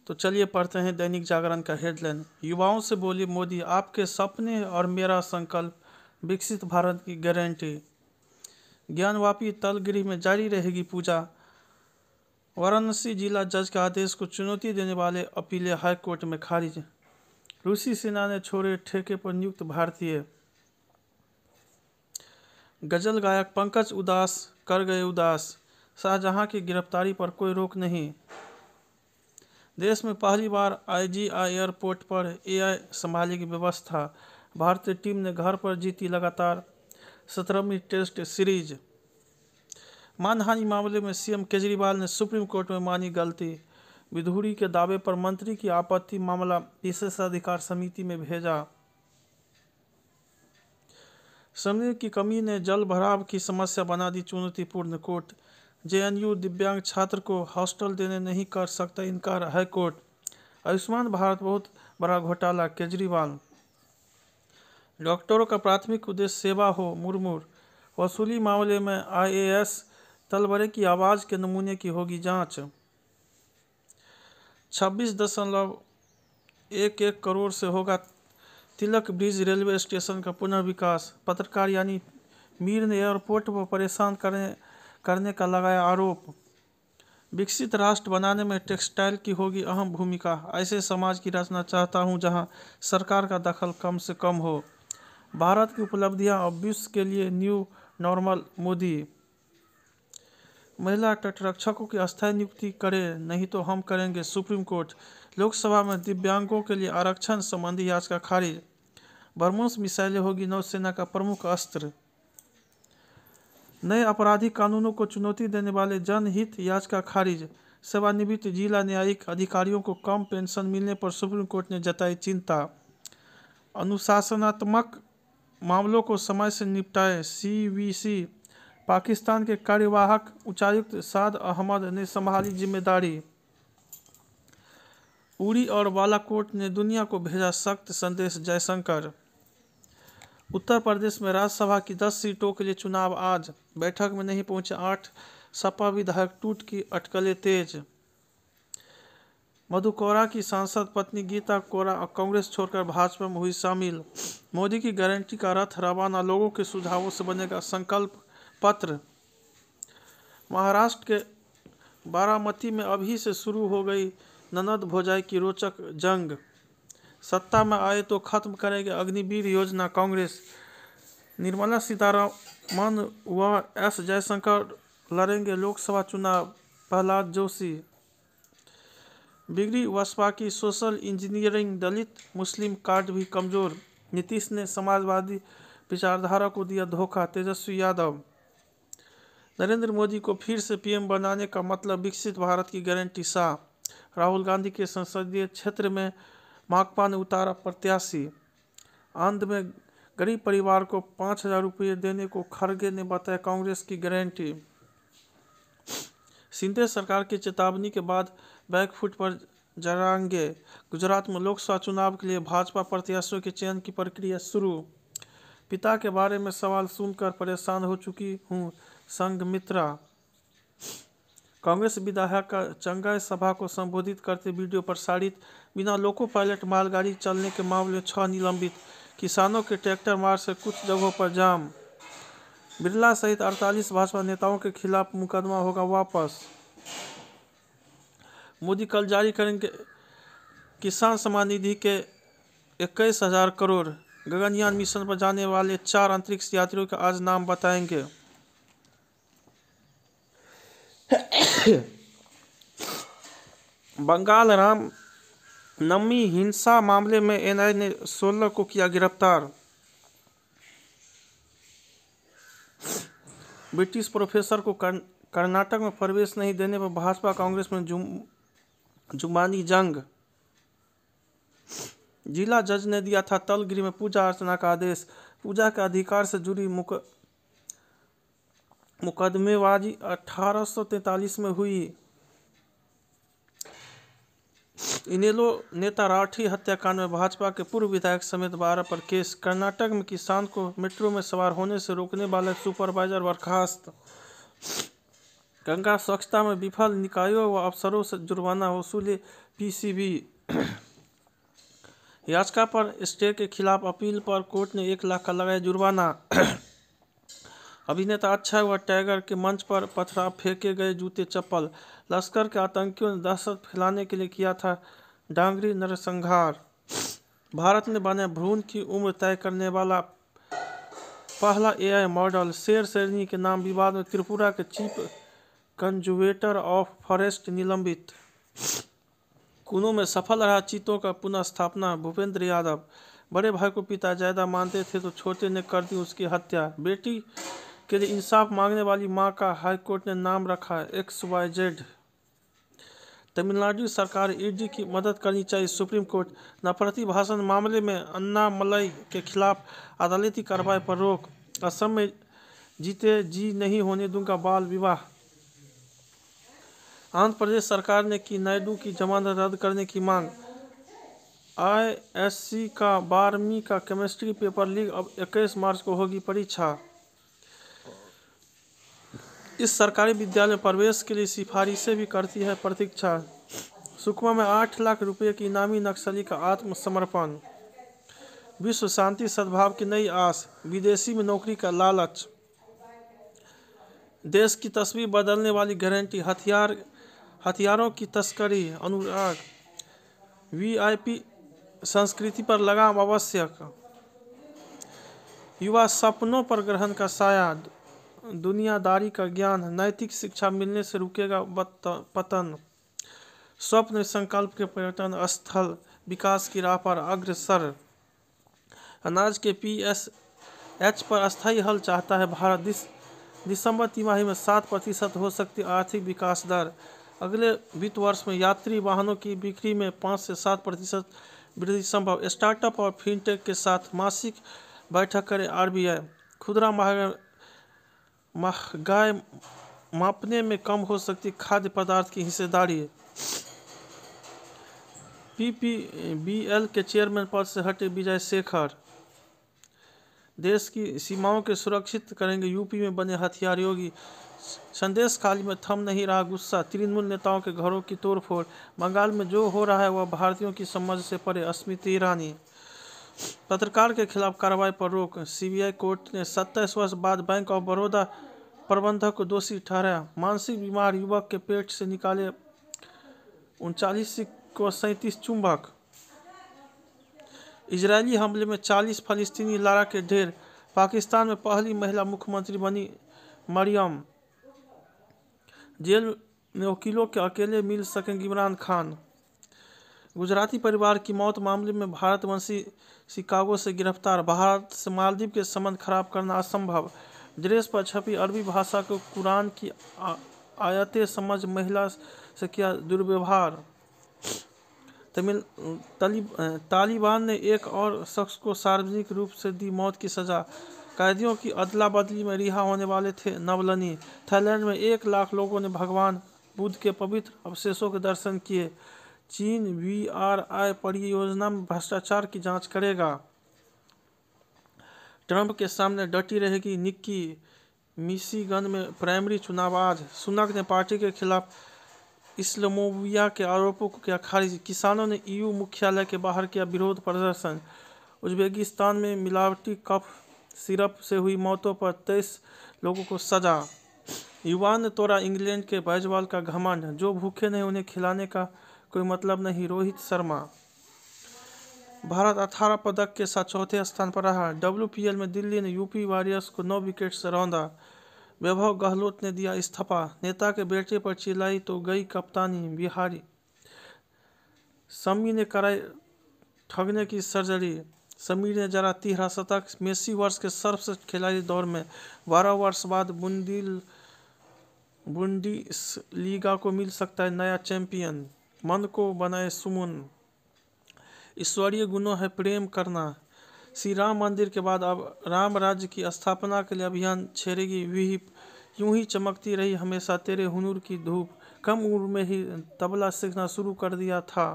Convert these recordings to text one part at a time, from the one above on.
तो चलिए पढ़ते हैं दैनिक जागरण का हेडलाइन। युवाओं से बोले मोदी, आपके सपने और मेरा संकल्प, विकसित भारत की गारंटी। ज्ञानवापी तलगिरी में जारी रहेगी पूजा। वाराणसी जिला जज के आदेश को चुनौती देने वाले अपीलें हाईकोर्ट में खारिज। रूसी सेना ने छोड़े ठेके पर नियुक्त भारतीय। गजल गायक पंकज उदास कर गए उदास, शाहजहां की गिरफ्तारी पर कोई रोक नहीं। देश में पहली बार IGI एयरपोर्ट पर AI संभालेगी व्यवस्था। भारतीय टीम ने घर पर जीती लगातार 17वीं टेस्ट सीरीज। मानहानि मामले में CM केजरीवाल ने सुप्रीम कोर्ट में मानी गलती। विधुरी के दावे पर मंत्री की आपत्ति, मामला विशेषाधिकार समिति में भेजा। समय की कमी ने जल भराव की समस्या बना दी चुनौतीपूर्ण। कोर्ट JNU दिव्यांग छात्र को हॉस्टल देने नहीं कर सकता इनकार, हाईकोर्ट। आयुष्मान भारत बहुत बड़ा घोटाला, केजरीवाल। डॉक्टरों का प्राथमिक उद्देश्य सेवा हो, मुर्मू। वसूली मामले में IAS तलवरे की आवाज के नमूने की होगी जांच। 26.11 करोड़ से होगा तिलक ब्रिज रेलवे स्टेशन का पुनर्विकास। पत्रकार यानी मीर ने एयरपोर्ट पर परेशान करने का लगाया आरोप। विकसित राष्ट्र बनाने में टेक्सटाइल की होगी अहम भूमिका। ऐसे समाज की रचना चाहता हूं जहां सरकार का दखल कम से कम हो। भारत की उपलब्धियां अब विश्व के लिए न्यू नॉर्मल, मोदी। महिला तटरक्षकों की अस्थायी नियुक्ति करे, नहीं तो हम करेंगे, सुप्रीम कोर्ट। लोकसभा में दिव्यांगों के लिए आरक्षण संबंधी याचिका खारिज। ब्रह्मोस मिसाइलें होगी नौसेना का प्रमुख अस्त्र। नए आपराधिक कानूनों को चुनौती देने वाले जनहित याचिका खारिज। सेवानिवृत्त जिला न्यायिक अधिकारियों को कम पेंशन मिलने पर सुप्रीम कोर्ट ने जताई चिंता। अनुशासनात्मक मामलों को समय से निपटाए, CVC। पाकिस्तान के कार्यवाहक उच्चायुक्त साद अहमद ने संभाली जिम्मेदारी। उरी और बालाकोट ने दुनिया को भेजा सख्त संदेश, जयशंकर। उत्तर प्रदेश में राज्यसभा की 10 सीटों के लिए चुनाव आज। बैठक में नहीं पहुंचे 8 सपा विधायक, टूट की अटकलें तेज। मधु कोरा की सांसद पत्नी गीता कोरा कांग्रेस छोड़कर भाजपा में हुई शामिल। मोदी की गारंटी का रथ रवाना, लोगों के सुझावों से बनेगा संकल्प पत्र। महाराष्ट्र के बारामती में अभी से शुरू हो गई ननद भौजाई की रोचक जंग। सत्ता में आए तो खत्म करेंगे अग्निवीर योजना, कांग्रेस। निर्मला सीतारमण व S जयशंकर लड़ेंगे लोकसभा चुनाव, प्रहलाद जोशी। बिगड़ी बसपा की सोशल इंजीनियरिंग, दलित मुस्लिम कार्ड भी कमजोर। नीतीश ने समाजवादी विचारधारा को दिया धोखा, तेजस्वी यादव। नरेंद्र मोदी को फिर से PM बनाने का मतलब विकसित भारत की गारंटी, शाह। राहुल गांधी के संसदीय क्षेत्र में माकपा ने उतारा प्रत्याशी। अंत में गरीब परिवार को 5,000 रुपये देने को खड़गे ने बताया कांग्रेस की गारंटी। शिंदे सरकार की चेतावनी के बाद बैकफुट पर जरांगे। गुजरात में लोकसभा चुनाव के लिए भाजपा प्रत्याशियों के चयन की प्रक्रिया शुरू। पिता के बारे में सवाल सुनकर परेशान हो चुकी हूं, संघमित्रा। कांग्रेस विधायक का चंगाई सभा को संबोधित करते वीडियो प्रसारित। बिना लोको पायलट मालगाड़ी चलने के मामले 6 निलंबित। किसानों के ट्रैक्टर मार्च से कुछ जगहों पर जाम। बिरला सहित 48 भाजपा नेताओं के खिलाफ मुकदमा होगा वापस। मोदी कल जारी करेंगे किसान सम्मान निधि के 21,000 करोड़। गगनयान मिशन पर जाने वाले 4 अंतरिक्ष यात्रियों का आज नाम बताएंगे। बंगाल राम नवमी हिंसा मामले में NIA ने 16 को किया गिरफ्तार। ब्रिटिश प्रोफेसर को कर्नाटक में प्रवेश नहीं देने पर भाजपा कांग्रेस में जुबानी जंग। जिला जज ने दिया था तलगिरी में पूजा अर्चना का आदेश। पूजा के अधिकार से जुड़ी मुकदमेबाजी 1843 में हुई। इनेलो नेता राठी हत्याकांड में भाजपा के पूर्व विधायक समेत 12 पर केस। कर्नाटक में किसान को मेट्रो में सवार होने से रोकने वाले सुपरवाइजर बर्खास्त। गंगा स्वच्छता में विफल निकायों व अफसरों से जुर्माना वसूले पीसीबी याचिका पर स्टे के खिलाफ अपील पर कोर्ट ने 1 लाख का लगाया जुर्माना। अभिनेता अक्षय व टाइगर के मंच पर पथराव, फेंके गए जूते चप्पल। लश्कर के आतंकियों ने दहशत फैलाने के लिए किया था डांगरी नरसंहार। भारत में बने भ्रूण की उम्र तय करने वाला पहला एआई मॉडल। शेर शेरनी के नाम विवाद में त्रिपुरा के चीफ कंजर्वेटर ऑफ फॉरेस्ट निलंबित। कुल्लू में सफल रहा चीतों का पुनः स्थापना। भूपेंद्र यादव। बड़े भाई को पिता ज्यादा मानते थे तो छोटे ने कर दी उसकी हत्या। बेटी के लिए इंसाफ मांगने वाली मां का हाईकोर्ट ने नाम रखा XYZ। तमिलनाडु सरकार ईडी की मदद करनी चाहिए सुप्रीम कोर्ट। नफरती भाषण मामले में अन्नामलई के खिलाफ अदालती कार्रवाई पर रोक। असम में जीते जी नहीं होने दूंगा बाल विवाह। आंध्र प्रदेश सरकार ने की नायडू की जमानत रद्द करने की मांग। ISC का 12वीं का केमिस्ट्री पेपर लीक, अब 21 मार्च को होगी परीक्षा। इस सरकारी विद्यालय में प्रवेश के लिए सिफारिशें भी करती है प्रतीक्षा। सुकमा में 8 लाख रुपए की इनामी नक्सली का आत्मसमर्पण। विश्व शांति सद्भाव की नई आस, विदेशी में नौकरी का लालच। देश की तस्वीर बदलने वाली गारंटी, हथियारों की तस्करी, अनुराग। VIP संस्कृति पर लगाम आवश्यक। युवा सपनों पर ग्रहण का साया, दुनियादारी का ज्ञान। नैतिक शिक्षा मिलने से रुकेगा पतन। स्वप्न संकल्प के पर्यटन स्थल विकास की राह पर अग्रसर। अनाज के PSH पर अस्थायी हल चाहता है भारत। दिसंबर तिमाही में 7% हो सकती आर्थिक विकास दर। अगले वित्त वर्ष में यात्री वाहनों की बिक्री में 5 से 7% वृद्धि संभव। स्टार्टअप और फिनटेक के साथ मासिक बैठक करे RBI। खुदरा महंगाई मापने में कम हो सकती खाद्य पदार्थ की हिस्सेदारी। PPBL के चेयरमैन पद से हटे विजय शेखर। देश की सीमाओं के सुरक्षित करेंगे यूपी में बने हथियार योगी। संदेश खाली में थम नहीं रहा गुस्सा, तृणमूल नेताओं के घरों की तोड़फोड़। बंगाल में जो हो रहा है वह भारतीयों की समझ से परे, स्मृति ईरानी। पत्रकार के खिलाफ कार्रवाई पर रोक। CBI कोर्ट ने 27 वर्ष बाद बैंक ऑफ बड़ौदा प्रबंधक को दोषी ठहराया। मानसिक बीमार युवक के पेट से निकाले 39 चुंबक। इजरायली हमले में 40 फलस्तीनी लारा के ढेर। पाकिस्तान में पहली महिला मुख्यमंत्री बनी मरियम। जेल में वकीलों के अकेले मिल सकेंगे इमरान खान। गुजराती परिवार की मौत मामले में भारतवंशी शिकागो से गिरफ्तार। भारत से मालदीव के संबंध खराब करना असंभव। ड्रेस पर छपी अरबी भाषा को कुरान की आयतें समझ महिला से किया दुर्व्यवहार। तालिबान ने एक और शख्स को सार्वजनिक रूप से दी मौत की सजा। कैदियों की अदला बदली में रिहा होने वाले थे नवलनी। थाईलैंड में 1 लाख लोगों ने भगवान बुद्ध के पवित्र अवशेषों के दर्शन किए। चीन BRI परियोजना में भ्रष्टाचार की जांच करेगा। ट्रंप के सामने डटी रहेगी निक्की। मिशिगन में प्राइमरी चुनाव आज। सुनक ने पार्टी के खिलाफ इस्लामोफोबिया के आरोपों को किया खारिज। किसानों ने EU मुख्यालय के बाहर किया विरोध प्रदर्शन। उज्बेकिस्तान में मिलावटी कफ सिरप से हुई मौतों पर 23 लोगों को सजा। युवा ने तोड़ा इंग्लैंड के बैजबॉल का घमंड, जो भूखे नहीं उन्हें खिलाने का कोई मतलब नहीं। रोहित शर्मा। भारत 18 पदक के साथ चौथे स्थान पर रहा। WPL में दिल्ली ने UP वॉरियर्स को 9 विकेट से रौंदा। वैभव गहलोत ने दिया इस्तीफा। नेता के बेटे पर चिल्लाई तो गई कप्तानी। बिहारी। शमी ने कराई ठगने की सर्जरी। समीर ने जरा 13 शतक। मेसी वर्ष के सर्वश्रेष्ठ खिलाड़ी दौर में। 12 वर्ष बाद बुंडीसलीगा को मिल सकता है नया चैंपियन। मन को बनाए सुमन। ईश्वरीय गुणों है प्रेम करना। श्री राम मंदिर के बाद अब राम राज्य की स्थापना के लिए अभियान छेड़ेगी विहिप। यूं ही चमकती रही हमेशा तेरे हुनूर की धूप। कम उम्र में ही तबला सीखना शुरू कर दिया था।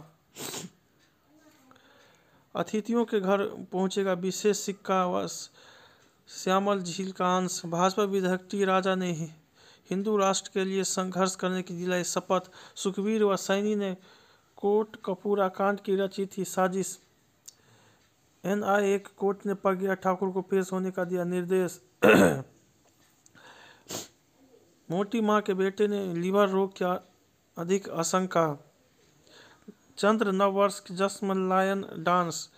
अतिथियों के घर पहुंचेगा विशेष सिक्का व श्यामल झील का अंश। भाजपा विधायक T राजा ने हिंदू राष्ट्र के लिए संघर्ष करने की दिलाई शपथ। सुखबीर व सैनी ने कोट कपूर कांड की रची थी साजिश। NIA के कोर्ट ने प्रज्ञा ठाकुर को पेश होने का दिया निर्देश। मोटी मां के बेटे ने लीवर रोग की अधिक आशंका। चंद्र नव वर्ष के जश्न में लायन डांस।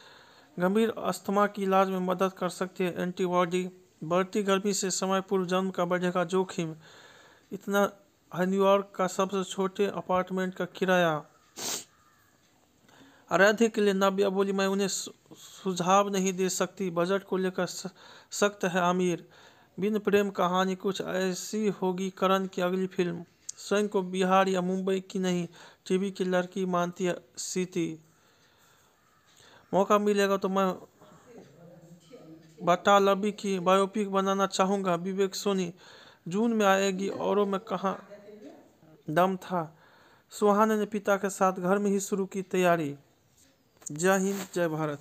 गंभीर अस्थमा की इलाज में मदद कर सकती है एंटीबॉडी। बढ़ती गर्मी से समय पूर्व जन्म का बढ़ेगा जोखिम। इतना है न्यूयॉर्क का सबसे छोटे अपार्टमेंट का किराया। अराध्य के लिए नव्या बोली, मैं उन्हें सुझाव नहीं दे सकती, बजट को लेकर सख्त है आमिर। बिन प्रेम कहानी कुछ ऐसी होगी करण की अगली फिल्म। स्वयं को बिहार या मुंबई की नहीं, टीवी की लड़की मानती है सीती। मौका मिलेगा तो मैं बटालवी की बायोपिक बनाना चाहूँगा। विवेक सोनी। जून में आएगी, औरों में कहाँ दम था। सुहाना ने पिता के साथ घर में ही शुरू की तैयारी। जय हिंद, जय भारत।